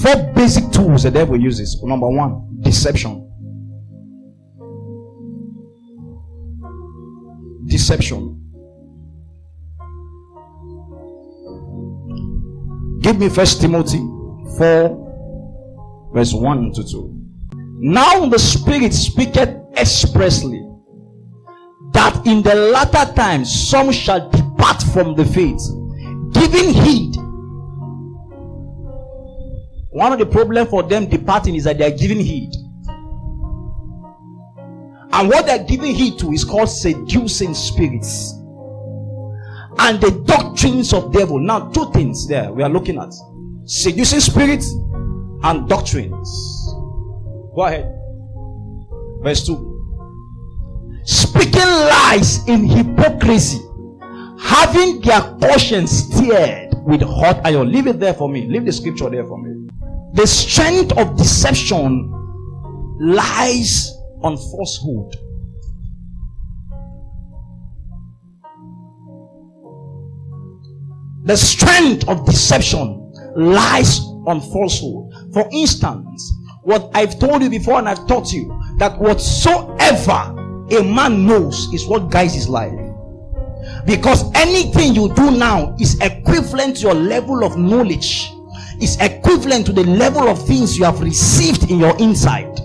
4 basic tools the devil uses. Number 1, deception. Deception. Give me 1 Timothy 4 verse 1 to 2. Now the Spirit speaketh expressly that in the latter times some shall depart from the faith, giving heed. One of the problems for them departing is that they are giving heed. And what they are giving heed to is called seducing spirits and the doctrines of devil. Now 2 things there we are looking at: seducing spirits and doctrines. Go ahead. Verse 2. Speaking lies in hypocrisy, having their conscience stirred with hot iron. Leave it there for me. Leave the scripture there for me. The strength of deception lies on falsehood. The strength of deception lies on falsehood. For instance, what I've told you before and I've taught you, that whatsoever a man knows is what guides his life. Because anything you do now is equivalent to your level of knowledge, is equivalent to the level of things you have received in your inside.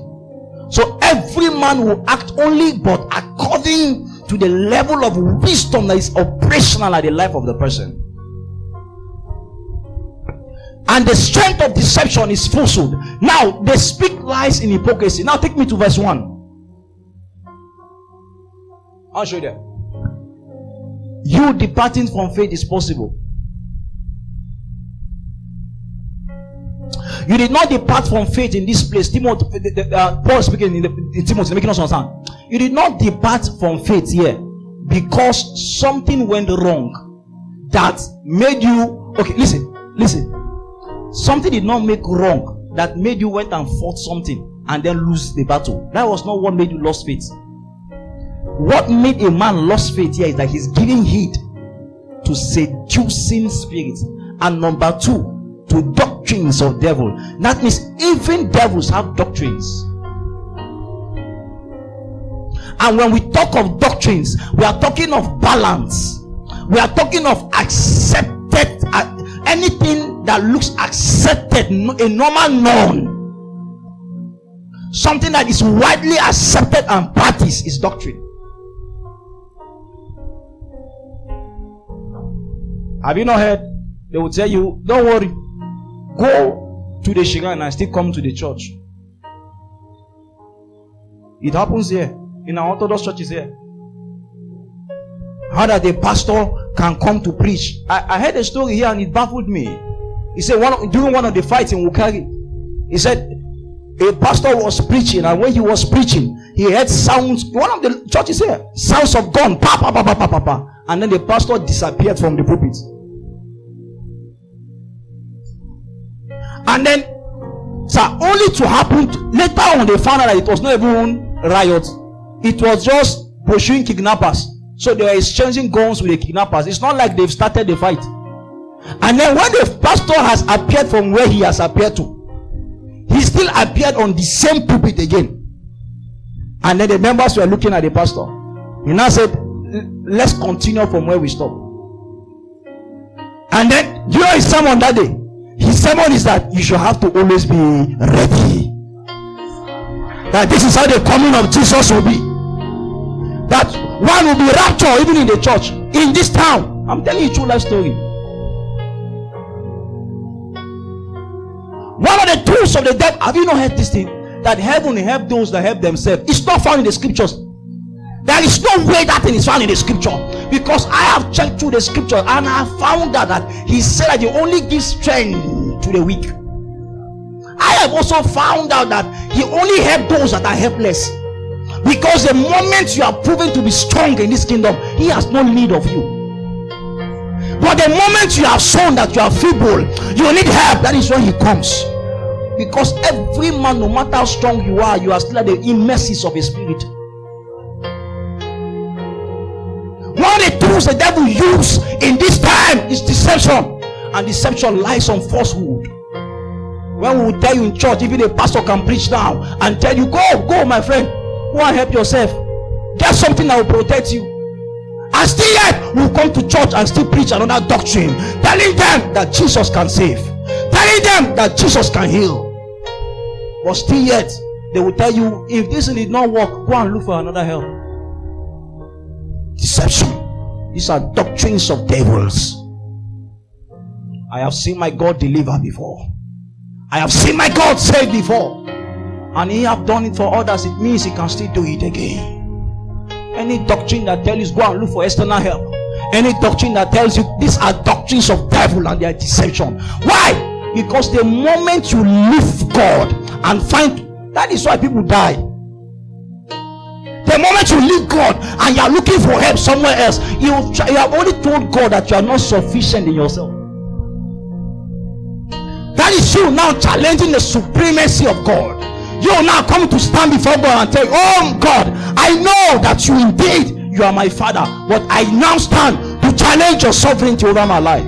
So every man will act only but according to the level of wisdom that is operational at the life of the person. And the strength of deception is falsehood. Now they speak lies in hypocrisy. Now take me to verse 1. I'll show you there. You departing from faith is possible. You did not depart from faith in this place. Paul speaking in Timothy, making us understand. You did not depart from faith here because something went wrong that made you. Okay, listen. Something did not make wrong that made you went and fought something and then lose the battle. That was not what made you lost faith. What made a man lost faith here is that he's giving heed to seducing spirits, and number 2, to doctrines of devil. That means even devils have doctrines. And when we talk of doctrines, we are talking of balance. We are talking of accepted, anything that looks accepted, a normal norm, something that is widely accepted and practiced is doctrine. Have you not heard? They will tell you, don't worry, go to the shrine and still come to the church. It happens here in our Orthodox churches here. How that the pastor can come to preach. I heard a story here and it baffled me. He said during one of the fights in Wukari, he said a pastor was preaching, and when he was preaching, he heard sounds. One of the churches here, sounds of gun, pa pa pa pa pa pa pa, and then the pastor disappeared from the pulpit. And then, only to happen later on, they found out that it was not even riot. It was just pursuing kidnappers. So they were exchanging guns with the kidnappers. It's not like they've started the fight. And then when the pastor has appeared from where he has appeared to, he still appeared on the same pulpit again. And then the members were looking at the pastor. He now said, let's continue from where we stopped. And then, do you know his sermon that day? His sermon is that you should have to always be ready. That this is how the coming of Jesus will be. That one will be raptured even in the church, in this town. I'm telling you a true life story. One of the tools of the devil. Have you not heard this thing? That heaven will help those that help themselves. It's not found in the scriptures. There is no way that thing is found in the scripture. Because I have checked through the scripture and I found out that he said that he only gives strength to the weak. I have also found out that he only helps those that are helpless. Because the moment you are proven to be strong in this kingdom, he has no need of you. But the moment you have shown that you are feeble, you need help, that is when he comes. Because every man, no matter how strong you are still at the immerses of his spirit. One of the tools the devil uses in this time is deception. And deception lies on falsehood. When we will tell you in church, even a pastor can preach now and tell you, go my friend, go and help yourself, get something that will protect you. And still yet we'll come to church and still preach another doctrine, telling them that Jesus can save, telling them that Jesus can heal. But still yet they will tell you, if this did not work, go and look for another help. Deception. These are doctrines of devils. I have seen my God deliver before. I have seen my God save before. And he have done it for others. It means he can still do it again. Any doctrine that tells you go and look for external help, any doctrine that tells you these are doctrines of devil and they are deception. Why? Because the moment you leave God and find, that is why people die. The moment you leave God and you are looking for help somewhere else, you have only told God that you are not sufficient in yourself. That is you now challenging the supremacy of God. You are now coming to stand before God and tell, oh God, I know that you indeed, you are my Father, but I now stand to challenge your sovereignty over my life.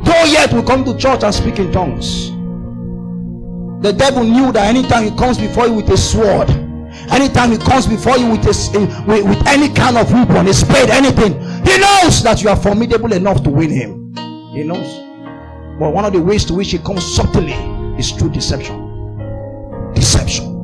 Though yet we come to church and speak in tongues. The devil knew that anytime he comes before you with a sword, anytime he comes before you with any kind of weapon, a spade, anything, he knows that you are formidable enough to win him. He knows. But one of the ways to which he comes subtly is through deception. Deception.